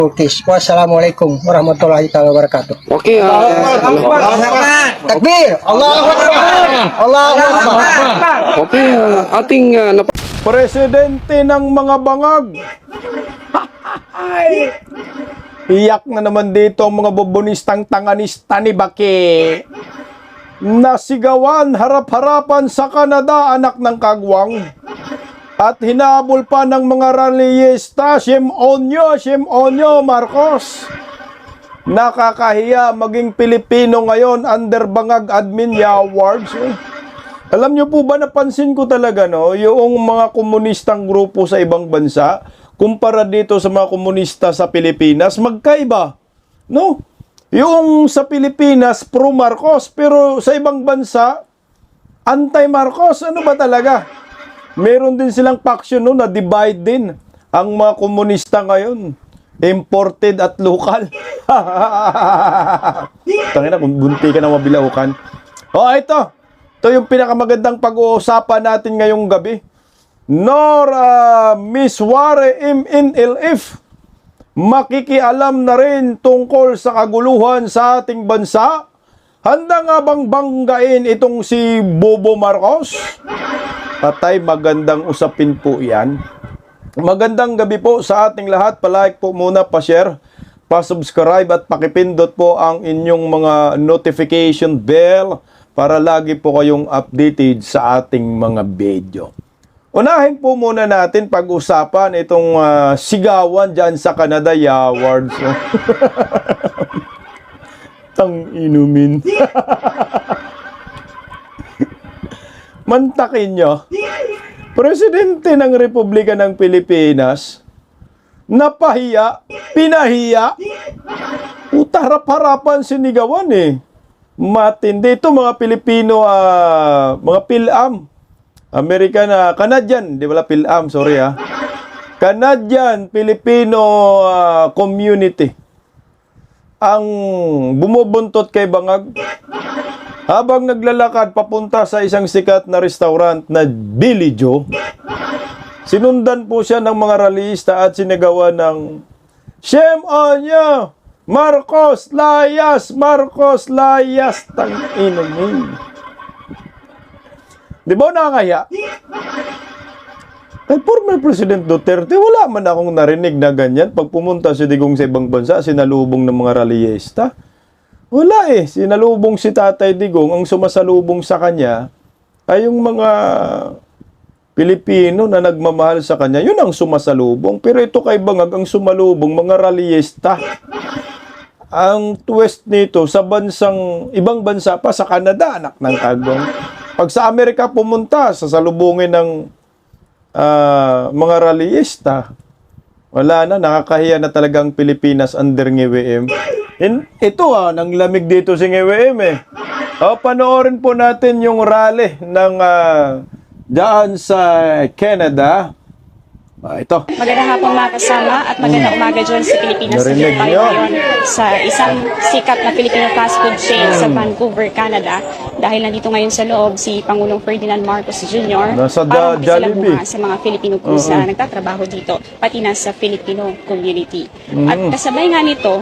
Kurtis. Wassalamualaikum warahmatullahi wabarakatuh. Okay, Takbir! Allahu Akbar! Allahu Akbar! okay, ating Presidente ng mga bangag. Ay! Iyak na naman dito ang mga bubunistang tanganista ni Baki. Nasigawan harap-harapan sa Canada, anak ng kagwang. At hinabol pa ng mga rallyista. Shame on you, Marcos. Nakakahiya maging Pilipino ngayon under Bangag Admin Awards. Alam nyo po ba, napansin ko talaga, no, yung mga komunistang grupo sa ibang bansa, kumpara dito sa mga komunista sa Pilipinas, magkaiba. No? Yung sa Pilipinas, pro-Marcos, pero sa ibang bansa, anti-Marcos. Ano ba talaga? Meron din silang faction no, na divide din ang mga komunista ngayon. Imported at local. Tangina, kung bunti ka na mabilaukan. Oh, ito. Ito yung pinakamagandang pag-uusapan natin ngayong gabi. Nora Misware MNLF makikialam na rin tungkol sa kaguluhan sa ating bansa. Handa nga bang banggain itong si Bobo Marcos? Patay, magandang usapin po yan. Magandang gabi po sa ating lahat. Palike po muna, pa-share, pa-subscribe at pakipindot po ang inyong mga notification bell para lagi po kayong updated sa ating mga video. Unahin po muna natin pag-usapan itong sigawan dyan sa Canada Awards. Tang inumin. Mantakin nyo. Presidente ng Republika ng Pilipinas, napahiya, pinahiya, harap-harapan sinigawan eh. Matindi ito mga Pilipino, mga PhilAm. American, Canadian, di ba PhilAm, sorry Canadian Filipino community ang bumubuntot kay Bangag habang naglalakad papunta sa isang sikat na restaurant na Billy Joe. Sinundan po siya ng mga rallyista at sinagawa ng "Shame on you! Marcos layas! Marcos layas!" Tang inumin. Di ba nakakaya? Kay former President Duterte, wala man akong narinig na ganyan. Pag pumunta si Digong sa ibang bansa, sinalubong ng mga rallyista. Wala eh. Sinalubong si Tatay Digong. Ang sumasalubong sa kanya ay yung mga Pilipino na nagmamahal sa kanya. Yun ang sumasalubong. Pero ito kay Bangag, ang sumalubong, mga rallyista. Ang twist nito, sa ibang bansa pa, sa Canada, anak ng kagwang. Pag sa Amerika pumunta, sasalubungin ng mga rallyista, wala na, nakakahiya na talagang Pilipinas under NGWM. Ito nang lamig dito si NGWM eh. Panoorin po natin yung rally ng daan sa Canada. Ito. Magandang hapon mga kasama at magandang umaga dyan sa Pilipinas. Narinig Tayo niyo? ngayon sa isang sikat na Filipino fast food chain sa Vancouver, Canada. Dahil nandito ngayon sa loob si Pangulong Ferdinand Marcos Jr. Nasa para Jollibee. makisalamuha sa mga Filipino crews na nagtatrabaho dito, pati na sa Filipino community. At kasabay nga nito,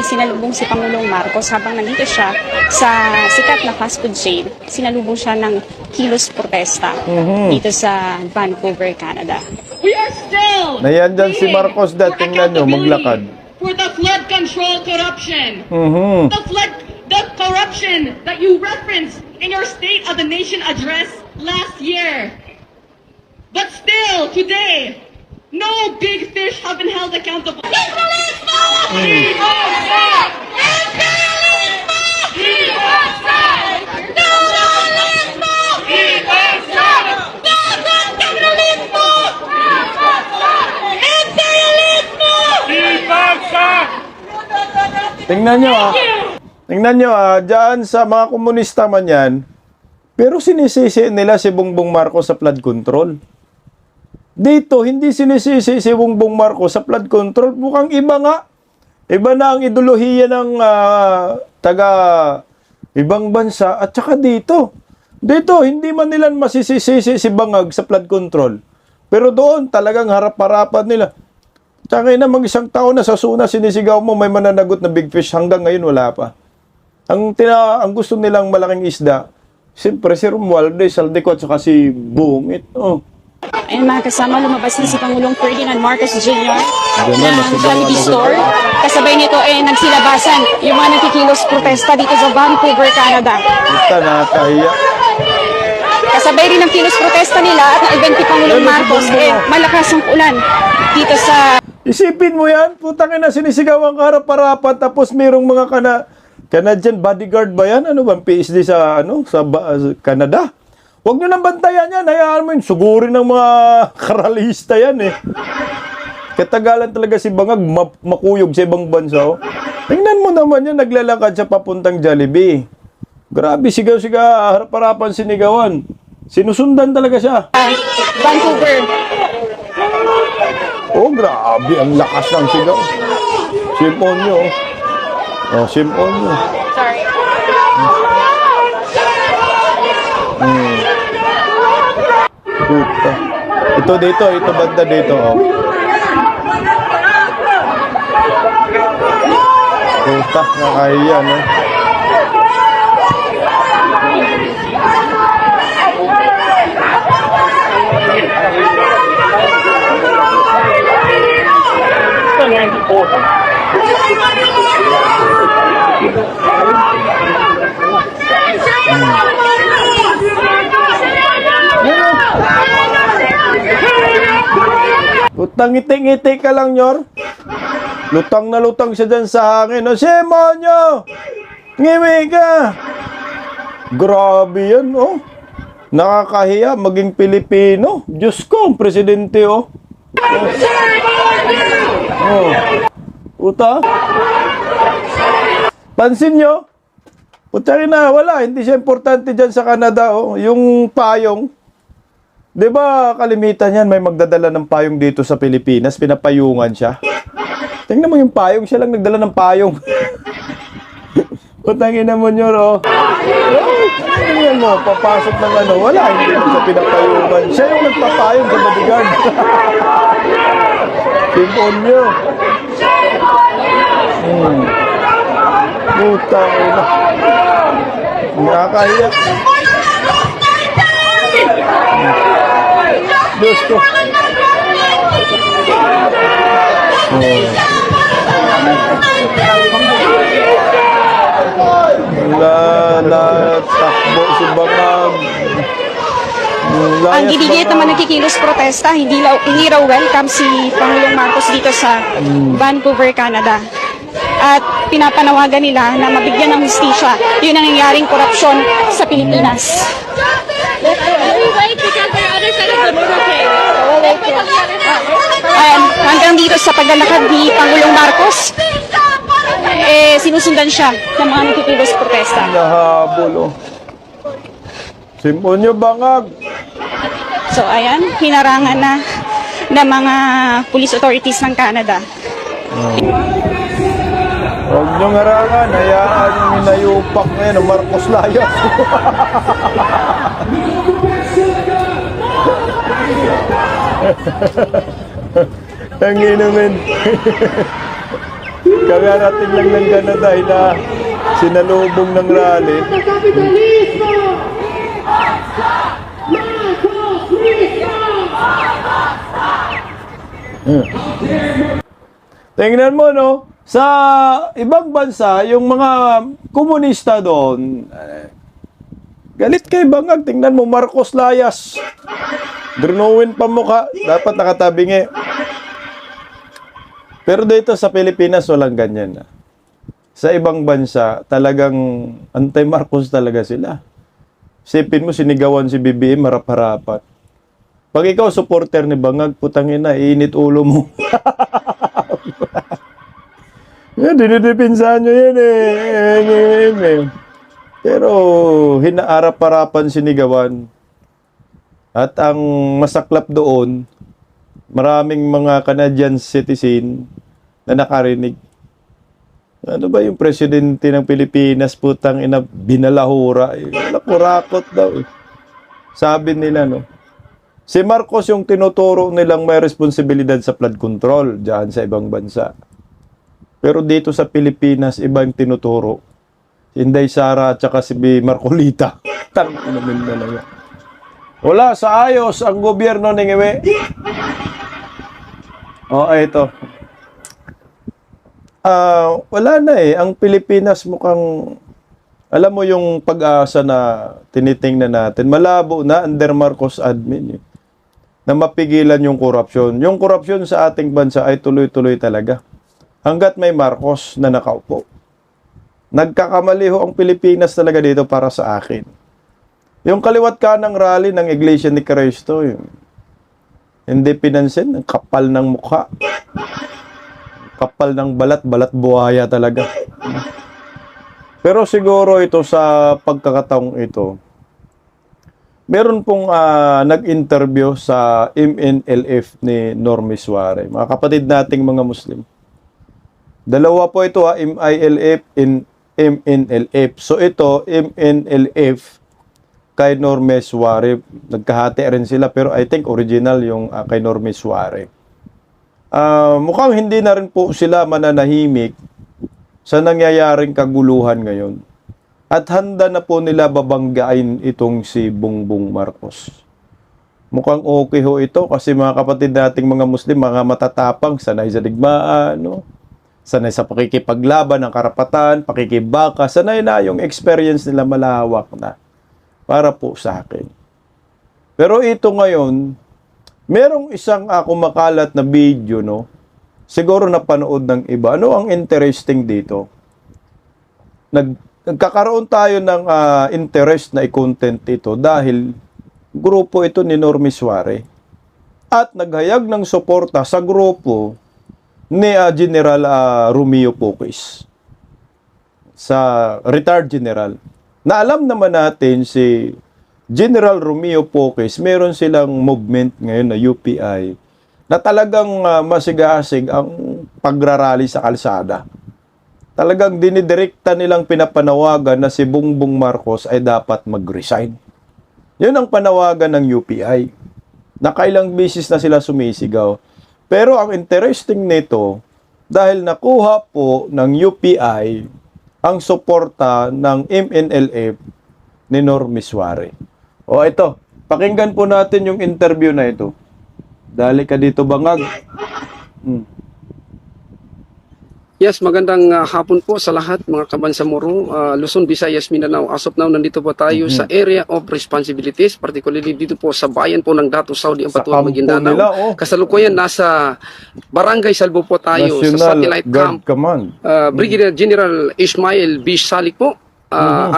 sinalubong si Pangulong Marcos habang nandito siya sa sikat na fast food chain. Sinalubong siya ng kilos protesta dito sa Vancouver, Canada. We are still Nayan dyan si Marcos for tingnan nyo, maglakad. for the flood control corruption. The corruption that you referenced in your State of the Nation address last year. But still, today, no big fish have been held accountable. Tingnan nyo Tingnan nyo dyan sa mga komunista man yan, pero sinisisi nila si Bongbong Marcos sa flood control. Dito, hindi sinisisi si Bongbong Marcos sa flood control. Mukhang iba nga. Iba na ang ideolohiya ng taga ibang bansa. At saka dito, hindi man nila masisisi si Bangag sa flood control. Pero doon, talagang harap-harapan nila. Tsaka na mag-isang taon na sa Suna, sinisigaw mo may mananagot na big fish. Hanggang ngayon, wala pa. Ang gusto nilang malaking isda, siyempre si Romualdez, Saldico, at saka si Bungit. Oh. Ayun mga kasama, lumabas na si Pangulong Ferdinand Marcos Jr. Ganun, ng nasa Jollibee bawah, Store. Kasabay nito nagsilabasan yung mga nagkikilos protesta dito sa Vancouver, Canada. Ito, nakakahiya. Kasabay rin ng kilos protesta nila at na-event ni Pangulong Marcos, malakas ang ulan dito sa Isipin mo yan, putang ina, sinisigawan ka harap-harapan, tapos mayroong mga Canadian bodyguard ba yan? Ano ba, PSD sa Canada? Huwag nyo nang bantayan yan, hayaan mo yun, sugurin ng mga karalista yan eh. Katagalan talaga si Bangag, makuyog sa ibang bansa. Oh. Tingnan mo naman yan, naglalakad siya papuntang Jollibee. Grabe, sigaw-sigaw, harap-harapan sinigawan. Sinusundan talaga siya. Vancouver. Oh, grabe, ang lakas ng sigaw. Simpon nyo. Oh, simpon nyo. Sorry. Puta. Ito banda dito, oh. Puta, nakakahiya, no? Putang ngiti-ngiti ka lang, Nyor. Lutang na lutang siya dyan sa hangin. O, Simonyo! Ngiwi ka! Grabe yan, oh. Nakakahiya maging Pilipino. Diyos ko, ang presidente, oh. Oh. Puta. Pansin nyo? Puta na, wala. Hindi siya importante dyan sa Canada, oh. Yung payong. Di ba kalimitan yan, may magdadala ng payong dito sa Pilipinas, pinapayungan siya. Tingnan mo yung payong, siya lang nagdala ng payong. Putangin naman yun, oh. Tingnan mo, papasok ng ano, wala, hindi mo siya pinapayungan. Siya yung nagpapayong sa bodyguard. Simpon nyo. Putangin na. Nakakahiya. Diyos ko. Takbo si Bangag. Ang ginigiit naman nagkikilos protesta, hindi raw welcome si Pangulong Marcos dito sa Vancouver, Canada. At pinapanawagan nila na mabigyan ng hustisya yung nangyayaring korupsyon sa Pilipinas. Hanggang dito sa paglalakad ni Pangulong Marcos, sinusundan siya ng mga nagkikilos protesta. Nahabol, oh. Simpon nyo, Bangag. So ayan, hinarangan na ng mga police authorities ng Canada. Huwag nyo ngarangan, hayaan yung minayupak na yan, Marcos Layas. Ang inumin. Kagarating lang ng Canada na sinalubong ng rally. Tingnan mo, no? Sa ibang bansa, yung mga komunista doon, galit kay Bangag. Tingnan mo, Marcos Layas. Drenowin pa mukha. Dapat nakatabingi. Pero dito sa Pilipinas, walang ganyan. Sa ibang bansa, talagang anti-Marcos talaga sila. Sipin mo, sinigawan si BBM, harap-harapan. Pag ikaw supporter ni Bangag, putangin na, iinit ulo mo. Yan, dinidipinsahan nyo yan eh. Pero, hinaarap-harapan sinigawan. At ang masaklap doon, maraming mga Canadian citizen na nakarinig. Ano ba yung presidente ng Pilipinas, putang ina, binalahura. Wala kurakot daw. Sabi nila, no? Si Marcos yung tinuturo nilang may responsibilidad sa flood control dyan sa ibang bansa. Pero dito sa Pilipinas, iba yung tinuturo. Si Inday Sara at saka si Marcolita. Tanginamin na lang yan. Wala sa ayos ang gobyerno ng Iwe. Ito. Wala na eh. Ang Pilipinas mukhang, alam mo yung pag-asa na tinitingnan natin, malabo na under Marcos admin eh, na mapigilan yung korupsyon. Yung korupsyon sa ating bansa ay tuloy-tuloy talaga. Hanggat may Marcos na nakaupo. Nagkakamali ho ang Pilipinas talaga dito para sa akin. Yung kaliwat kanang rally ng Iglesia ni Cristo, yung hindi pinansin, ang kapal ng mukha. Kapal ng balat, balat buhaya talaga. Pero siguro ito sa pagkakataong ito, meron pong nag-interview sa MNLF ni Normie Suarez. Mga kapatid nating mga Muslim. Dalawa po ito MILF and MNLF. So ito, MNLF kay Normie Suarez. Nagkahati rin sila pero I think original yung kay Normie Suarez. Mukhang hindi na rin po sila mananahimik sa nangyayaring kaguluhan ngayon. At handa na po nila babanggain itong si Bongbong Marcos. Mukhang okay ho ito kasi mga kapatid nating mga Muslim, mga matatapang, sanay sa digmaan, no? Sanay sa pakikipaglaban ng karapatan, pakikibaka, sanay na yung experience nila malawak na para po sa akin. Pero ito ngayon, merong isang kumakalat na video, no? Siguro napanood ng iba. Ano ang interesting dito? Nagkakaroon tayo ng interest na i-content ito dahil grupo ito ni Normie Suarez at naghayag ng suporta sa grupo ni General Romeo Poques, sa retired general. Na alam naman natin si General Romeo Poques, meron silang movement ngayon na UPI na talagang masigasig ang pagrarally sa kalsada. Talagang dinidirekta nilang pinapanawagan na si Bongbong Marcos ay dapat mag-resign. Yun ang panawagan ng UPI. Nakailang beses na sila sumisigaw. Pero ang interesting nito, dahil nakuha po ng UPI ang suporta ng MNLF ni Normie Suarez. Ito, pakinggan po natin yung interview na ito. Dali ka dito, Bangag. Yes, magandang hapon po sa lahat mga kabansamoro, Luzon, Visayas, Mindanao. As of now, nandito po tayo sa area of responsibilities, particularly dito po sa bayan po ng Dato Saudi, Ampatuan, Maguindanao. Kasalukuyan nasa Barangay Salvo po tayo National sa Satellite Guard Camp. Command. Brigadier General Ismail B. Salik po,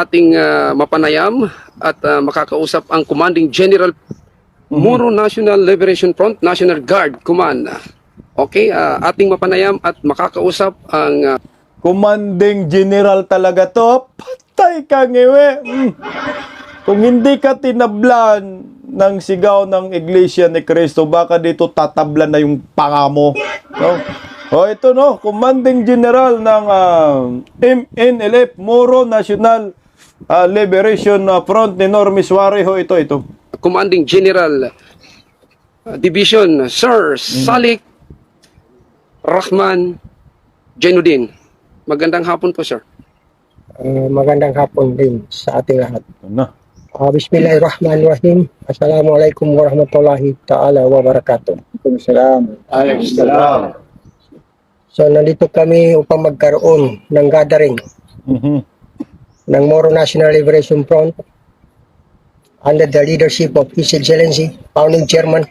ating mapanayam at makakausap ang Commanding General Moro National Liberation Front, National Guard Command. Okay, ating mapanayam at makakausap ang Commanding General talaga to. Patay ka ngiwe. Kung hindi ka tinablan ng sigaw ng Iglesia ni Cristo, baka dito tatablan na yung panga mo. No? Ito no, Commanding General ng MNLF, Moro National Liberation Front ni Normie Suarez. Ito. Commanding General Division, Sir Salik Rahman Jainuddin. Magandang hapon po, sir. Magandang hapon din sa ating lahat. Na. Bismillahirrahmanirrahim. Assalamualaikum warahmatullahi ta'ala wabarakatuh. Salam. So, nandito kami upang magkaroon ng gathering ng Moro National Liberation Front under the leadership of His Excellency, Founding Chairman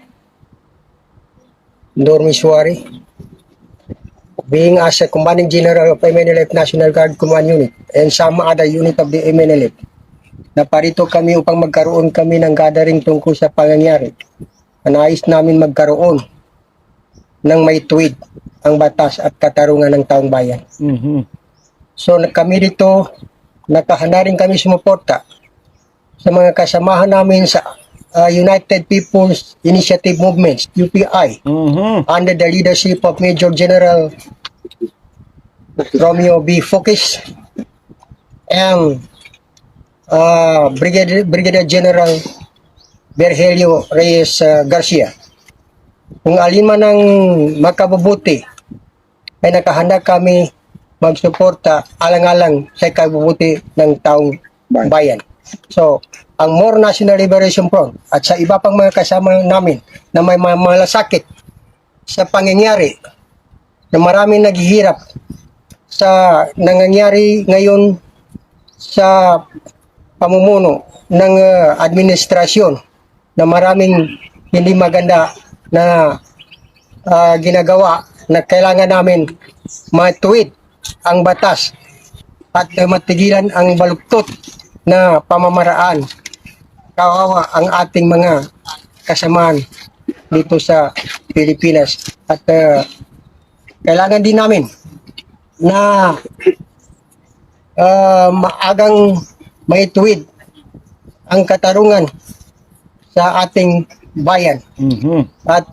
Normie Suarez, being as a Commanding General of MNLF National Guard Command Unit and some other unit of the MNLF. Naparito kami upang magkaroon kami ng gathering tungkol sa pangyayari. Nais namin magkaroon ng may tuwid ang batas at katarungan ng taong bayan. So kami dito, nakahanda rin kami sumuporta sa mga kasamahan namin sa United People's Initiative Movements, UPI, under the leadership of Major General Romeo B. Poques and Brigadier General Virgilio Reyes Garcia. Kung alin man ang makabubuti, ay nakahanda kami magsuporta alang-alang sa ikabubuti ng taong bayan. So, ang More National Liberation Front at sa iba pang mga kasama namin na may malasakit sa pangyayari na maraming naghihirap sa nangyayari ngayon sa pamumuno ng administrasyon na maraming hindi maganda na ginagawa na kailangan namin matuwid ang batas at matigilan ang baluktot na pamamaraan. Kawawa ang ating mga kasamaan dito sa Pilipinas at kailangan din namin na maagang maituwid ang katarungan sa ating bayan at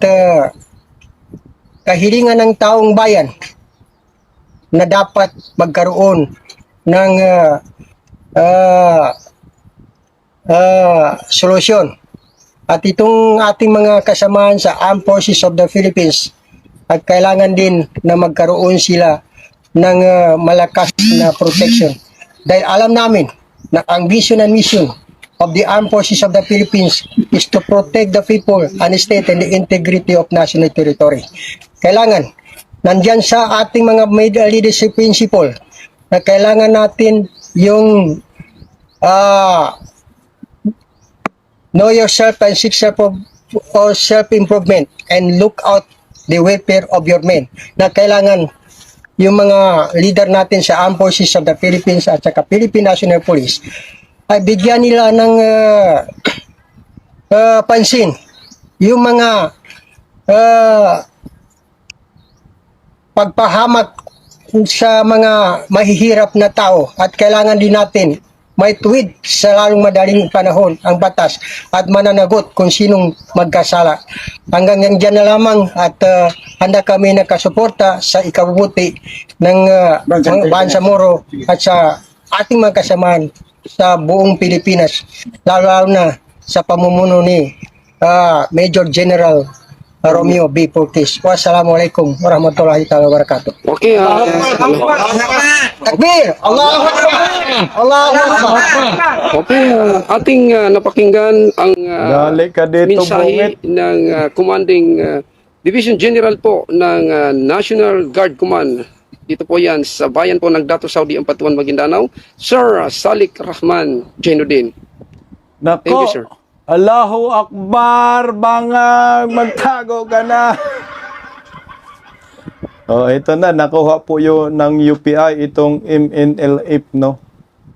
kahilingan ng taong bayan na dapat magkaroon ng solusyon. At itong ating mga kasamaan sa Armed Forces of the Philippines at kailangan din na magkaroon sila ng malakas na protection. Dahil alam namin na ang vision and mission of the Armed Forces of the Philippines is to protect the people and state and the integrity of national territory. Kailangan, nandyan sa ating mga leadership principle na kailangan natin yung know yourself and seek self-improvement and look out the welfare of your men. Na kailangan yung mga leader natin sa Armed Forces of the Philippines at saka Philippine National Police ay bigyan nila ng pansin yung mga pagpahamak sa mga mahihirap na tao at kailangan din natin may tuwid sa lalong madaling panahon ang batas at mananagot kung sinong magkasala. Hanggang dyan na lamang at handa kami nakasuporta sa ikabubuti ng Bangsamoro at sa ating mga kasamaan sa buong Pilipinas, lalo na sa pamumuno ni Major General Romeo B. Fortis. Wassalamualaikum warahmatullahi wabarakatuh. Okay, Takbir! Allahu Akbar! Allahu Akbar! okay, ating napakinggan ang Dali ka dito, mensahe Bungit. ng Commanding Division General po ng National Guard Command. Dito po yan sa bayan po ng Dato Saudi Ampatuan, Maguindanao. Sir Salik Rahman Jainuddin. Nako, Thank you, sir. Allahu Akbar, bangag, magtago ka na. Oh, ito na, nakuha po yun ng UPI, itong MNLF, no?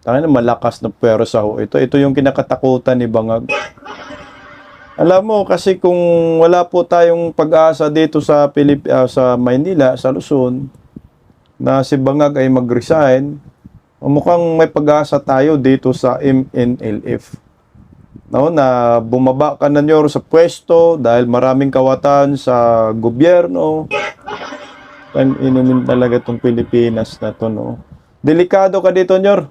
Tangina, malakas na pwersa ho. Ito yung kinakatakutan ni Bangag. Alam mo, kasi kung wala po tayong pag-asa dito sa sa Maynila, sa Luzon, na si Bangag ay mag-resign, mukhang may pag-asa tayo dito sa MNLF. No, na bumaba ka na nyo sa pwesto dahil maraming kawatan sa gobyerno. Inumin talaga itong Pilipinas na to, no? Delikado ka dito, Nyor.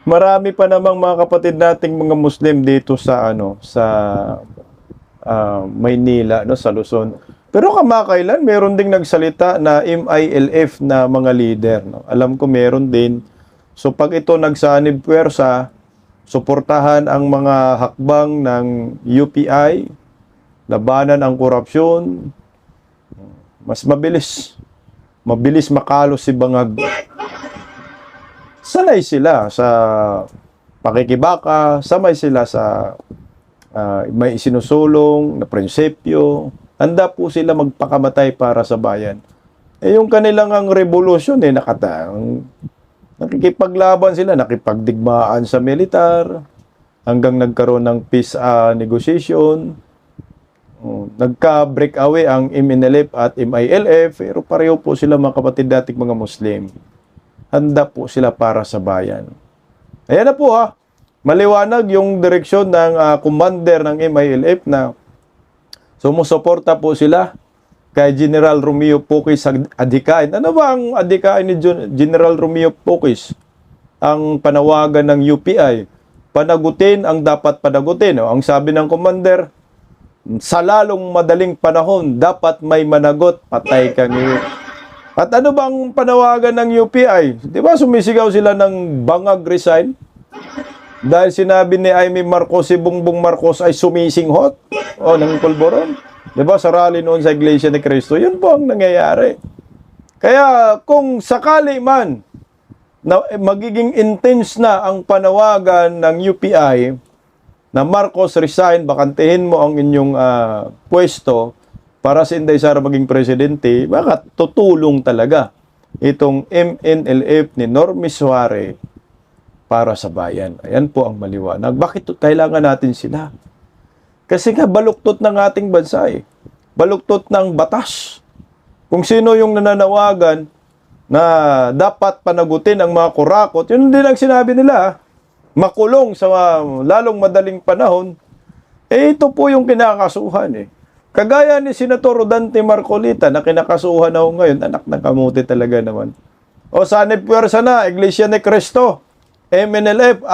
Marami pa namang mga kapatid nating mga Muslim dito sa Maynila, no, sa Luzon. Pero kamakailan meron ding nagsalita na MILF na mga leader, no? Alam ko meron din. So pag ito nagsanib puwersa, suportahan ang mga hakbang ng UPI, labanan ang korupsyon, mas mabilis makalo si Bangag. Sanay sila sa pakikibaka, sanay sila sa may isinusulong na prinsipyo. Handa po sila magpakamatay para sa bayan. Yung kanilang ang revolusyon nakikipaglaban sila, nakipagdigmaan sa militar, hanggang nagkaroon ng peace negotiation. Nagka-breakaway ang MNLF at MILF, pero pareho po sila mga kapatid dating mga Muslim. Handa po sila para sa bayan. Ayan na po ha, maliwanag yung direksyon ng commander ng MILF na sumusuporta po sila kay General Romeo Pokis adhikain. Ano ba ang adhikain ni General Romeo Pokis? Ang panawagan ng UPI panagutin ang dapat panagutin. O, ang sabi ng commander, sa lalong madaling panahon, dapat may managot, patay kang iyo. At ano bang panawagan ng UPI? Di ba sumisigaw sila ng bangag resign? Dahil sinabi ni Amy Marcos, si Bongbong Marcos ay sumisinghot o ng pulboron. Di ba sa rally noon sa Iglesia ni Cristo? Yun po ang nangyayari. Kaya kung sakali man na magiging intense na ang panawagan ng UPI na Marcos resign, bakantihin mo ang inyong pwesto para si Inday Sara maging presidente, baka tutulong talaga itong MNLF ni Normie Suare para sa bayan. Ayan po ang maliwanag. Bakit kailangan natin sila? Kasi nga baluktot ng ating bansa eh. Baluktot ng batas. Kung sino yung nananawagan na dapat panagutin ang mga kurakot, yun din ang sinabi nila. Makulong sa lalong madaling panahon, ito po yung kinakasuhan eh. Kagaya ni Senator Rodante Marcolita na kinakasuhan ako ngayon, anak ng kamuti talaga naman. O sanib puwersa na, Iglesia ni Cristo, MNLF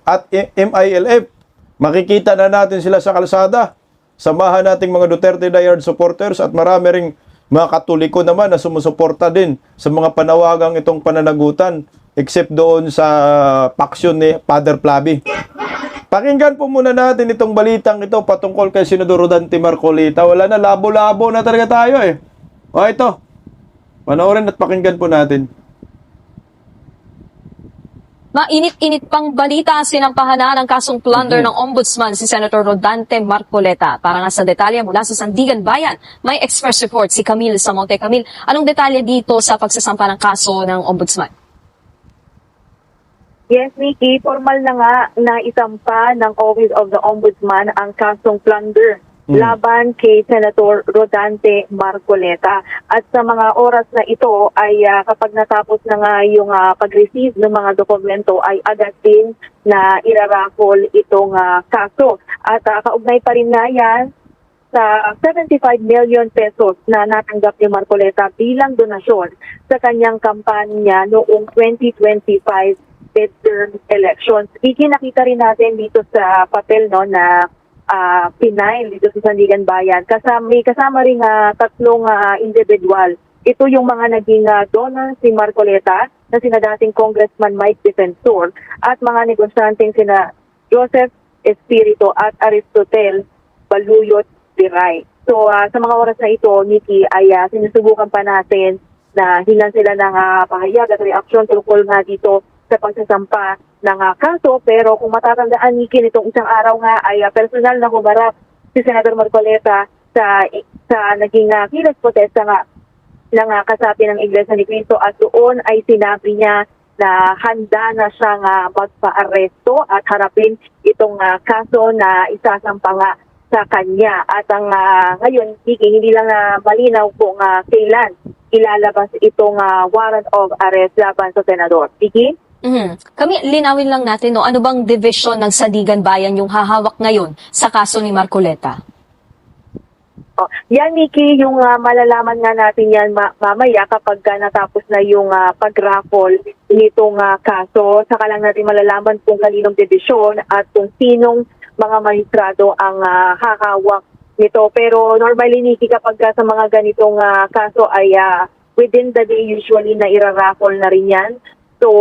at MILF. Makikita na natin sila sa kalsada. Samahan nating mga Duterte Diehard supporters at marami ring mga Katoliko naman na sumusuporta din sa mga panawagang itong pananagutan except doon sa paksyon ni Father Flavi. Pakinggan po muna natin itong balitang ito patungkol kay Senador Rodante Marcolita. Wala na, labo-labo na talaga tayo eh. O ito, panoorin at pakinggan po natin. Mainit-init pang balita sinampahan na ng kasong plunder ng Ombudsman si Senator Rodante Marcoleta. Para nga sa detalye mula sa Sandigan Bayan, may express report si Camille Samonte. Camille, anong detalye dito sa pagsasampa ng kaso ng Ombudsman? Yes, Nikki, formal na nga na isampa ng Office of the Ombudsman ang kasong plunder laban kay Senator Rodante Marcoleta. At sa mga oras na ito ay kapag natapos na nga yung pag-receive ng mga dokumento ay agad din na irarakol itong kaso. At kaugnay pa rin na yan sa 75 million pesos na natanggap ni Marcoleta bilang donasyon sa kanyang kampanya noong 2025 midterm elections. Nakita rin natin dito sa papel na pinail dito sa Sandigan Bayan. Kasama rin tatlong individual. Ito yung mga naging donor si Marcoleta na sina dating Congressman Mike Defensor at mga negosyanteng sina Joseph Espiritu at Aristotel Baluyot Piray. So sa mga oras na ito, Nikki, ay sinusubukan pa natin na hingan sila ng pahayag at reaksyon tungkol nga dito sa pagsasampa ng kaso. Pero kung matatandaan, Nikki, nitong isang araw nga ay personal na humarap si Senator Marcoleta sa naging kilos protesta nga ng kasapi ng Iglesia ni Cristo at doon ay sinabi niya na handa na siyang magpa-aresto at harapin itong kaso na isasampa nga sa kanya. At ang ngayon, Nikki, hindi lang malinaw kung kailan ilalabas itong warrant of arrest laban sa senador. Nikki? Kami, linawin lang natin, ano bang division ng Sandigan Bayan yung hahawak ngayon sa kaso ni Marcoleta? Yan, Nikki, yung malalaman nga natin yan mamaya kapag natapos na yung pag-raffle nitong kaso. Saka lang natin malalaman kung kaninong division at kung sinong mga magistrado ang hahawak nito. Pero normally, Nikki, kapag sa mga ganitong kaso ay within the day usually na ira-raffle na rin yan. So,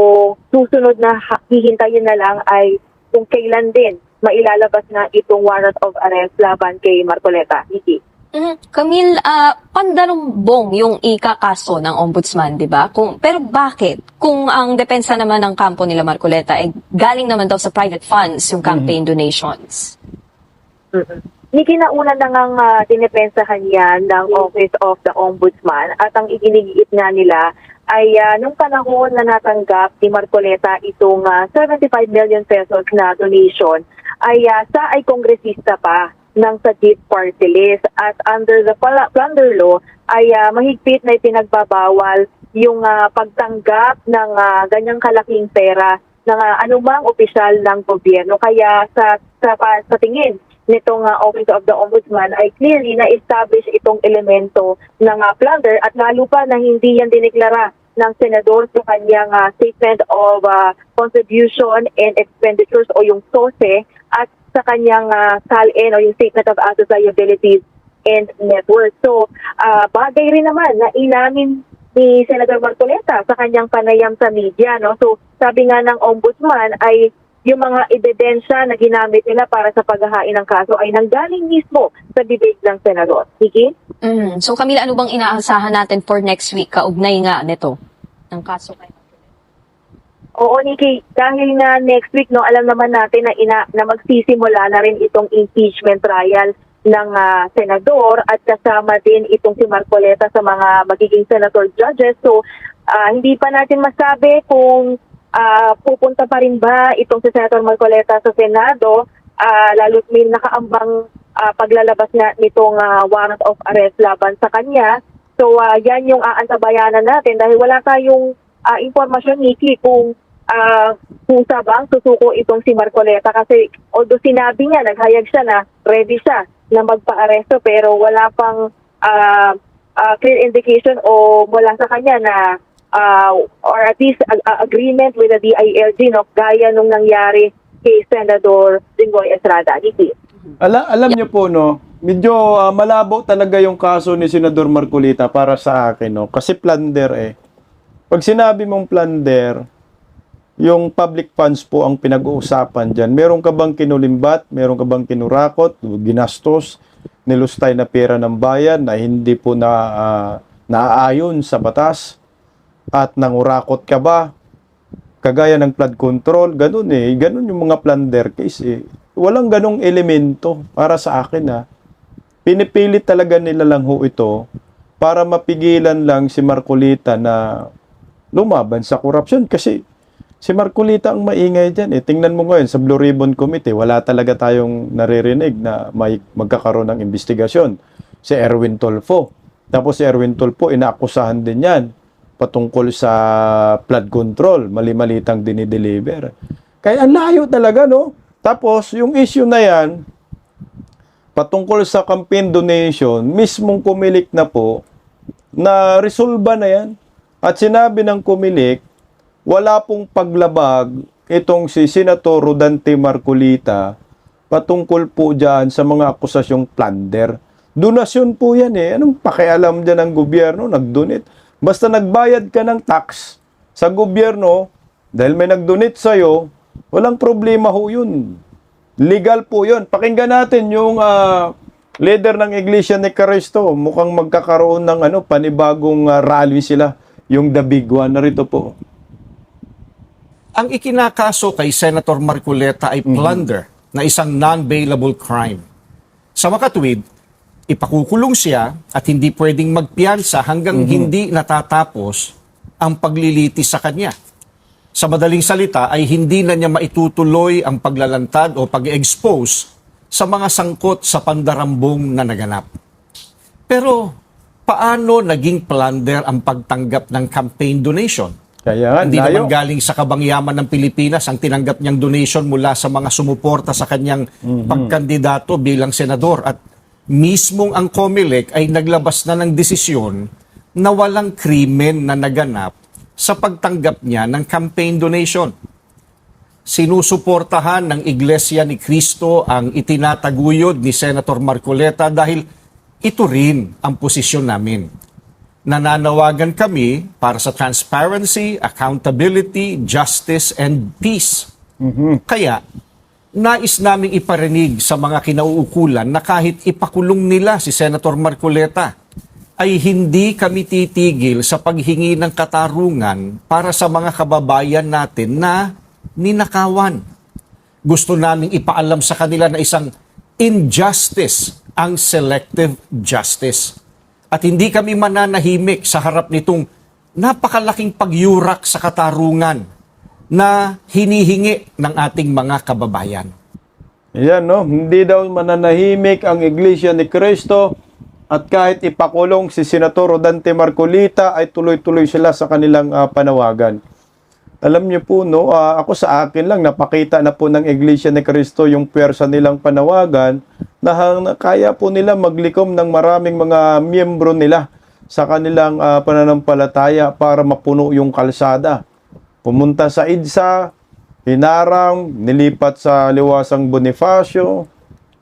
susunod na hihintayin na lang ay kung kailan din mailalabas na itong warrant of arrest laban kay Marcoleta. Nikki. Camille, pandarumbong yung ikakaso ng ombudsman, di ba? Pero bakit? Kung ang depensa naman ng kampo nila Marcoleta ay galing naman daw sa private funds yung campaign donations. Nikki, nauna na ngang dinepensahan yan ng Office of the Ombudsman at ang iginigiit nga nila ay nung panahon na natanggap ni Marcoleta itong 75 million pesos na donation ay ay kongresista pa ng Sagip Party List at under the plunder law ay mahigpit na ipinagbabawal yung pagtanggap ng ganyang kalaking pera ng anumang opisyal ng gobyerno. Kaya sa tingin nitong Office of the Ombudsman ay clearly na-establish itong elemento ng plunder at lalo pa na hindi yan dineklara ng senador sa kanyang statement of contribution and expenditures o yung SOSE at sa kanyang SALN o yung statement of assets, liabilities and net worth. So, bagay rin naman na inamin ni Senator Marcoleta sa kanyang panayam sa media, no? So, sabi nga ng ombudsman ay yung mga ebidensya na ginamit nila para sa paghahain ng kaso ay nanggaling mismo sa bibig ng senador. Sige? So Camille, ano bang inaasahan natin for next week kaugnay nga nito ng kaso kay Oo, Nikki, dahil na next week, no, alam naman natin na magsisimula na rin itong impeachment trial ng senador at kasama din itong si Marcoleta sa mga magiging senator judges. So, hindi pa natin masabi kung pupunta pa rin ba itong si Senator Marcoleta sa Senado, lalo't may nakaambang paglalabas na nitong warrant of arrest laban sa kanya. So, yan yung aantabayanan natin dahil wala tayong impormasyon, Nikki, kung bang susuko itong si Marcoleta kasi although sinabi niya, naghayag siya na ready siya na magpa-aresto pero wala pang clear indication o mula sa kanya na or at least agreement with the DILG, no, gaya nung nangyari kay Senador Jinggoy Estrada. Alam niyo po, no, medyo malabo talaga yung kaso ni Senador Marcoleta para sa akin, no, kasi plunder eh. Pag sinabi mong plunder, yung public funds po ang pinag-uusapan dyan. Meron ka bang kinulimbat? Meron ka bang kinurakot? Ginastos? Nilustay na pera ng bayan na hindi po naaayon sa batas? At nangurakot ka ba? Kagaya ng flood control? Ganun eh. Ganun yung mga plunder case eh. Walang ganung elemento para sa akin. Pinipilit talaga nila lang ho ito para mapigilan lang si Marcoleta na lumaban sa korupsyon kasi si Marcoleta ang maingay dyan eh. Tingnan mo ngayon sa Blue Ribbon Committee, wala talaga tayong naririnig na magkakaroon ng investigasyon. Si Erwin Tulfo. Tapos si Erwin Tulfo, inaakusahan din yan patungkol sa flood control. Mali-malitang dinideliver. Kaya ang layo talaga, no? Tapos, yung issue na yan, patungkol sa campaign donation, mismong kumilik na po, na resolba na yan. At sinabi ng kumilik, wala pong paglabag itong si Senator Rodante Marcoleta patungkol po dyan sa mga akusasyong plunder. Donasyon po yan eh. Anong pakialam dyan ng gobyerno? Nag-donate. Basta nagbayad ka ng tax sa gobyerno, dahil may nag-donate sa'yo, walang problema ho yun. Legal po yun. Pakinggan natin yung leader ng Iglesia ni Cristo. Mukhang magkakaroon ng panibagong rally sila. Yung The Big One. Narito po. Ang ikinakaso kay Senator Marcoleta ay plunder na isang non-bailable crime. Sa makatuwid, ipakukulong siya at hindi pwedeng magpiyansa hanggang hindi natatapos ang paglilitis sa kanya. Sa madaling salita ay hindi na niya maitutuloy ang paglalantad o pag-expose sa mga sangkot sa pandarambong na naganap. Pero paano naging plunder ang pagtanggap ng campaign donation? Kaya, Hindi naman galing sa kabangyaman ng Pilipinas ang tinanggap niyang donation mula sa mga sumuporta sa kanyang pagkandidato bilang senador. At mismong ang COMELEC ay naglabas na ng desisyon na walang krimen na naganap sa pagtanggap niya ng campaign donation. Sinusuportahan ng Iglesia ni Cristo ang itinataguyod ni Senator Marcoleta dahil ito rin ang posisyon namin. Nananawagan kami para sa transparency, accountability, justice, and peace. Kaya, nais naming iparinig sa mga kinauukulan na kahit ipakulong nila si Senator Marcoleta, ay hindi kami titigil sa paghingi ng katarungan para sa mga kababayan natin na ninakawan. Gusto naming ipaalam sa kanila na isang injustice ang selective justice. At hindi kami mananahimik sa harap nitong napakalaking pagyurak sa katarungan na hinihingi ng ating mga kababayan. Ayan, no? Hindi daw mananahimik ang Iglesia ni Cristo at kahit ipakulong si Senator Rodante Marcoleta ay tuloy-tuloy sila sa kanilang panawagan. Alam niyo po, no, ako sa akin lang, napakita na po ng Iglesia ni Cristo yung pwersa nilang panawagan na kaya po nila maglikom ng maraming mga miyembro nila sa kanilang pananampalataya para mapuno yung kalsada. Pumunta sa EDSA, hinarang, nilipat sa Liwasang Bonifacio.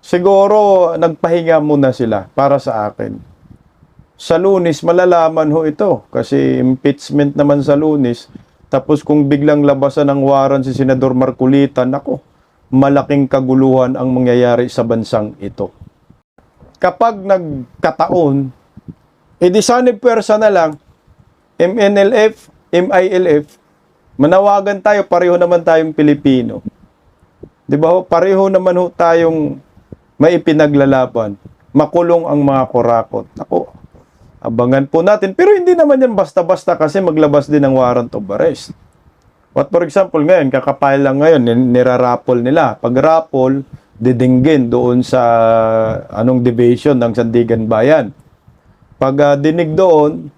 Siguro nagpahinga muna sila para sa akin. Sa Lunes, malalaman ho ito kasi impeachment naman sa Lunes. Tapos kung biglang labasan ng warrant si Senador Marcolita, nako, malaking kaguluhan ang mangyayari sa bansang ito. Kapag nagkataon, edi sanib pwersa na lang, MNLF, MILF, manawagan tayo, pareho naman tayong Pilipino. Di ba ho? Pareho naman ho tayong may ipinaglalaban. Makulong ang mga kurakot. Ako, abangan po natin. Pero hindi naman yan basta-basta kasi maglabas din ng warrant of arrest. What for example ngayon, kakapile lang ngayon, nirarapol nila. Pag rapol, didinggin doon sa anong division ng Sandigan Bayan. Pag dinig doon,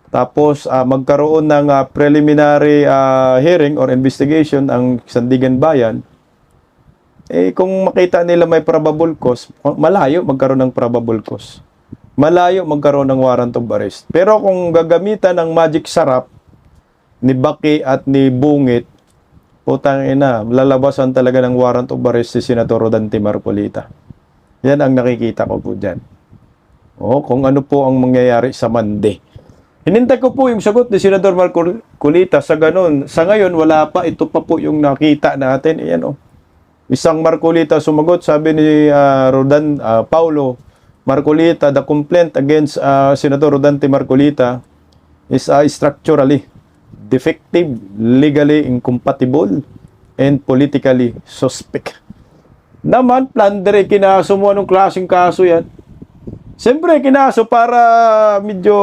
tapos magkaroon ng preliminary hearing or investigation ang Sandigan Bayan, kung makita nila may probable cause, malayo magkaroon ng probable cause. Malayo magkaroon ng warrant of arrest. Pero kung gagamitan ng magic sarap ni Baki at ni Bungit, putang ina, lalabasan talaga ng warrant of arrest si Senator Rodante Marcolita. Yan ang nakikita ko po dyan. Kung ano po ang mangyayari sa Monday. Hinintay ko po yung sagot ni Senador Marcolita sa ganun. Sa ngayon, wala pa. Ito pa po yung nakita natin. Isang Marcolita sumagot, sabi ni Paulo Marcolita, the complaint against Senator Rodante Marcolita is structurally defective, legally incompatible, and politically suspect. Naman, plunder, kinaso mo anong klaseng kaso yan? Siyempre, kinaso para medyo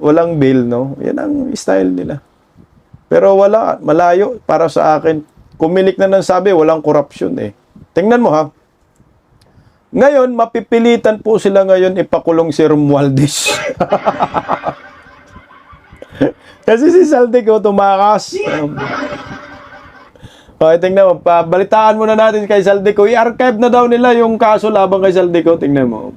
walang bail, no? Yan ang style nila. Pero wala, malayo para sa akin. Kumilik na ng sabi, walang korupsyon eh. Tingnan mo ha. Ngayon, mapipilitan po sila ngayon ipakulong si Romualdez. Kasi si Saldico tumakas. Okay, tingnan mo. Balitaan muna natin kay Saldico. I-archive na daw nila yung kaso laban kay Saldico. Tingnan mo.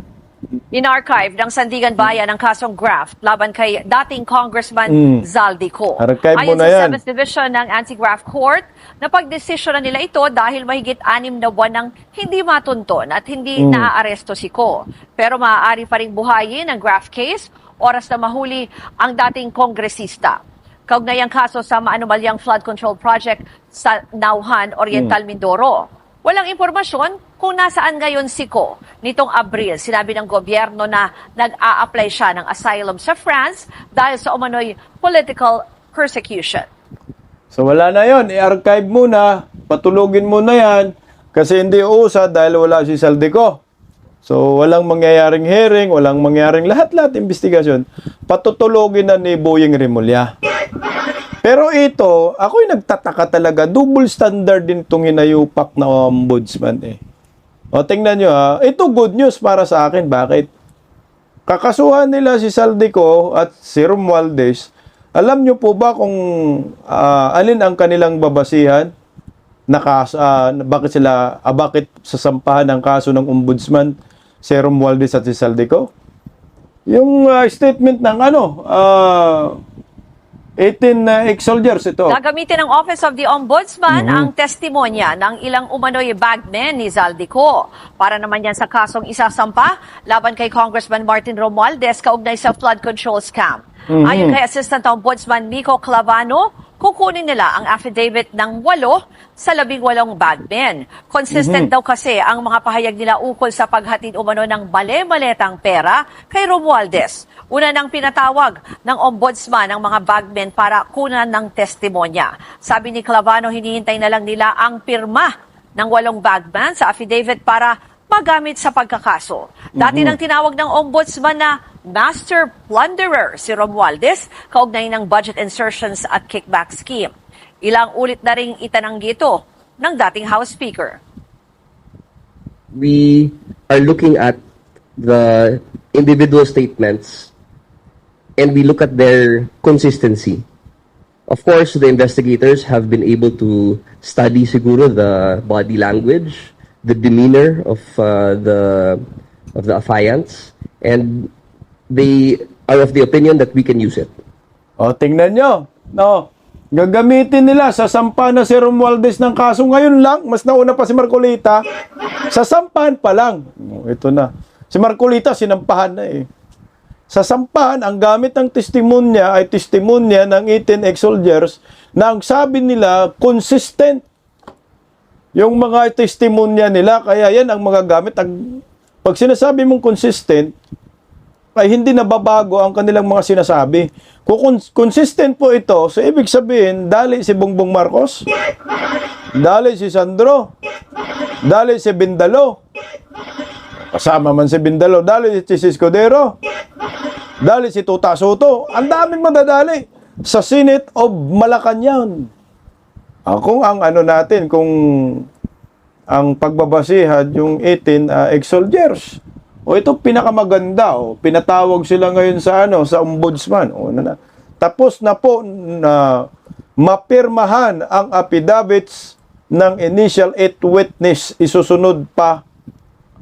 In-archive ng Sandigan Bayan ang kasong graft laban kay dating Congressman Zaldico. Archive mo Ayon na sa yan. 7th Division ng Anti-Graft Court, napagdesisyon na nila ito dahil mahigit 6 na buwan nang hindi matunton at hindi naaaresto si Ko. Pero maaari pa ring buhayin ang graft case oras na mahuli ang dating kongresista. Kaugnay ang kaso sa maanumalyang flood control project sa Nauhan, Oriental, Mindoro. Walang impormasyon kung nasaan ngayon si Ko. Nitong Abril, sinabi ng gobyerno na nag-a-apply siya ng asylum sa France dahil sa umano'y political persecution. So wala na yon, i-archive muna, patulugin muna yan, kasi hindi usad dahil wala si Saldico. So walang mangyayaring hearing, walang mangyayaring lahat-lahat investigasyon. Patutulugin na ni Boyeng Rimulya. Pero ito, ako'y nagtataka talaga, double standard din itong hinayupak na ombudsman eh. O tingnan nyo ha, ito good news para sa akin. Bakit? Kakasuhan nila si Saldico at si Romualdez. Alam nyo po ba kung alin ang kanilang babasihan na bakit sasampahan ng kaso ng ombudsman si Romualdez at si Saldico? Yung statement ng 18 ex-soldiers ito. Gagamitin ng Office of the Ombudsman ang testimonya ng ilang umano'y bagmen ni Zaldico. Para naman yan sa kasong isasampa laban kay Congressman Martin Romualdez kaugnay sa flood control scam. Ayon kay Assistant Ombudsman Nico Clavano, kukunin nila ang affidavit ng 8 sa 18 bagmen. Consistent daw kasi ang mga pahayag nila ukol sa paghatid umano ng male-maletang pera kay Romualdez. Una nang pinatawag ng ombudsman ang mga bagmen para kunan ng testimonya. Sabi ni Clavano, hinihintay na lang nila ang pirma ng 8 bagman sa affidavit para magamit sa pagkakaso. Dati nang tinawag ng ombudsman na master plunderer si Romualdez kaugnay ng budget insertions at kickback scheme. Ilang ulit na ring itananggi ito ng dating House Speaker. We are looking at the individual statements and we look at their consistency. Of course, the investigators have been able to study siguro the body language, the demeanor of the affiants, and they are of the opinion that we can use it. O, tingnan nyo. No, gagamitin nila sa sampa na si Romualdez ng kaso ngayon lang. Mas nauna pa si Marcolita. Sa sampahan pa lang. Ito na. Si Marcolita, sinampahan na eh. Sa sampahan, ang gamit ng testimonya ay testimonya ng 18 ex-soldiers na ang sabi nila, consistent yung mga testimonya nila. Kaya yan ang mga gamit. Pag sinasabi mong consistent, ay hindi nababago ang kanilang mga sinasabi. Kung consistent po ito, so ibig sabihin, dali si Bongbong Marcos, dali si Sandro, dali si Bindalo, kasama man si Bindalo, dali si Escudero, dali si Tuta Soto, ang daming madadali sa Senate of Malacanang. Kung ang ano natin, kung ang pagbabasihan yung 18 ex-soldiers, o ito pinakamaganda, pinatawag sila ngayon sa sa ombudsman. Tapos na po na mapirmahan ang affidavits ng initial 8 witness, isusunod pa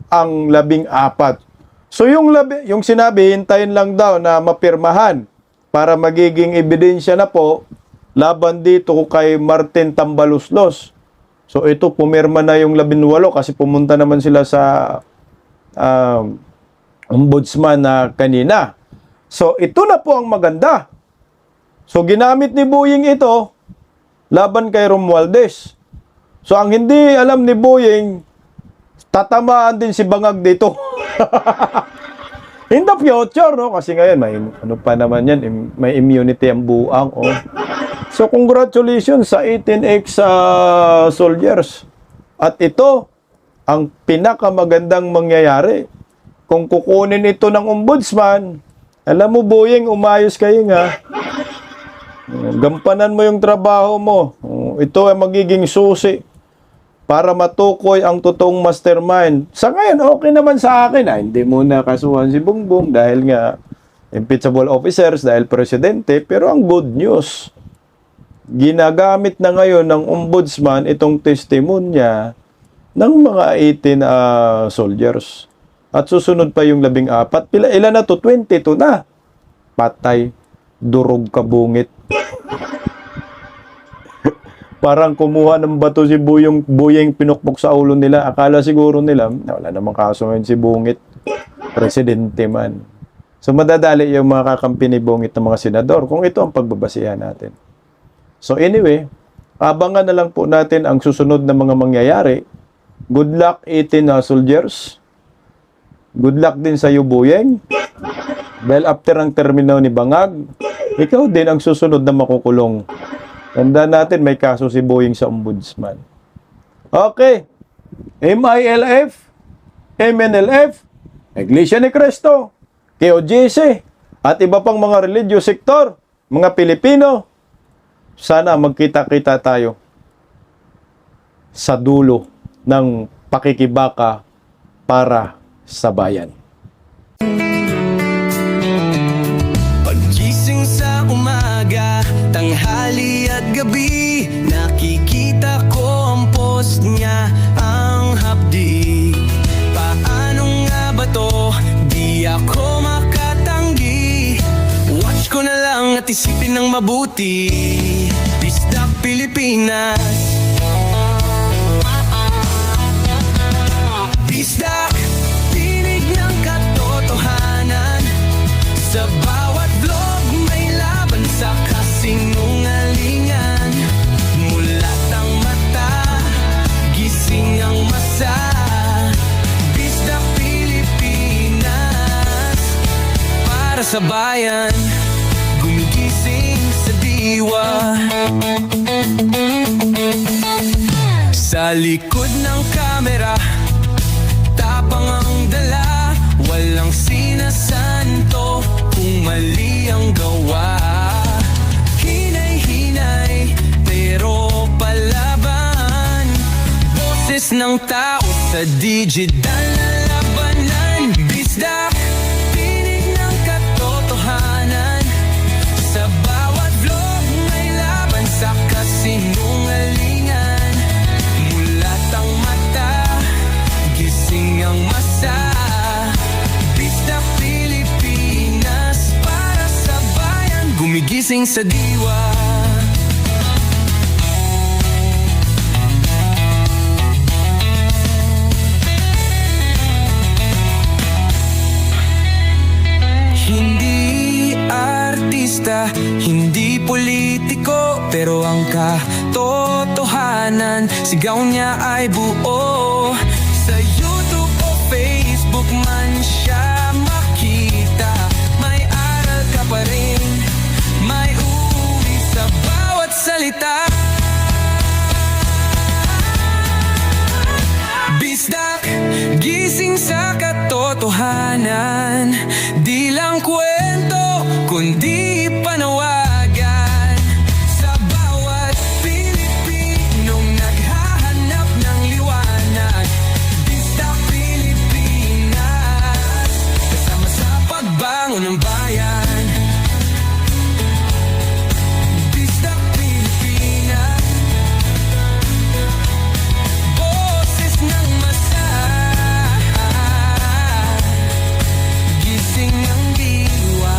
ang 14. So yung sinabi, hintayin lang daw na mapirmahan para magiging ebidensya na po laban dito kay Martin Tambaluslos. So ito, pumirma na yung 18 kasi pumunta naman sila sa ombudsman na kanina. So, ito na po ang maganda. So, ginamit ni Boying ito laban kay Romualdez. So, ang hindi alam ni Boying, tatamaan din si Bangag dito. In the future, no? Kasi ngayon, may, ano pa naman yan, may immunity ang buang. So, congratulations sa 18 ex-soldiers. At ito, ang pinakamagandang mangyayari. Kung kukunin ito ng ombudsman, alam mo, Boying, umayos kayo nga. Gampanan mo yung trabaho mo. Ito ay magiging susi para matukoy ang totoong mastermind. Sa ngayon, okay naman sa akin. Hindi muna kasuhan si Bongbong dahil nga impeachable officers, dahil presidente. Pero ang good news, ginagamit na ngayon ng ombudsman itong testimonya ng mga 18 soldiers. At susunod pa yung 14. Ilan na to? 22 na. Patay. Durog kabungit. Parang kumuha ng bato si Boying pinukpok sa ulo nila. Akala siguro nila, wala namang kaso ngayon si Bungit. Presidente man. So madadali yung mga kakampi ni Bungit ng mga senador kung ito ang pagbabasihan natin. So anyway, abangan na lang po natin ang susunod na mga mangyayari. Good luck 18 soldiers. Good luck din sa iyo, Boyeng. Dahil after ang termino ni Bangag, ikaw din ang susunod na makukulong. Tandaan natin, may kaso si Boyeng sa ombudsman. Okay. MILF, MNLF, Iglesia ni Cristo, KOJC, at iba pang mga religious sector, mga Pilipino, sana magkita-kita tayo sa dulo ng pakikibaka para sa bayan. Paggising sa umaga, tanghali at gabi, nakikita ko ang post niya, ang hapdi. Paano nga ba to? Di ako makatanggi. Watch ko na lang at isipin ng mabuti. Disdak Pilipinas. Disdak, tinig ng katotohanan. Sa bawat vlog may laban sa kasinungalingan. Mulat ang mata, gising ang masa. Disdak Pilipinas, para sa bayan, gumigising sa diwa. Sa likod ng kamera, tapang ang dala, walang sinasanto kung mali ang gawa. Hinay-hinay, pero palaban. Boses ng tao sa digital na labanan. Disdak, tinig ng katotohanan. Sa bawat vlog may laban sa kasinungalingan. Mulat ang mata, gising ang masa. Disdak Pilipinas, sa diwa. Hindi artista, hindi politiko, pero ang katotohanan, sigaw niya ay buo. Sa YouTube o Facebook man siya makita, may aral ka pa rin, may uwi sa bawat salita. Bisdak, gising sa katotohanan, di lang kwento, kundi panawagan sa bawat Pilipinong naghahanap ng liwanag. Bisdak Pilipinas, kasama sa pagbangon ng bayan. Bisdak Pilipinas, boses ng masa, gising ang diwa.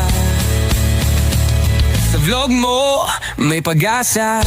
Sa vlog mo, may pag-asa.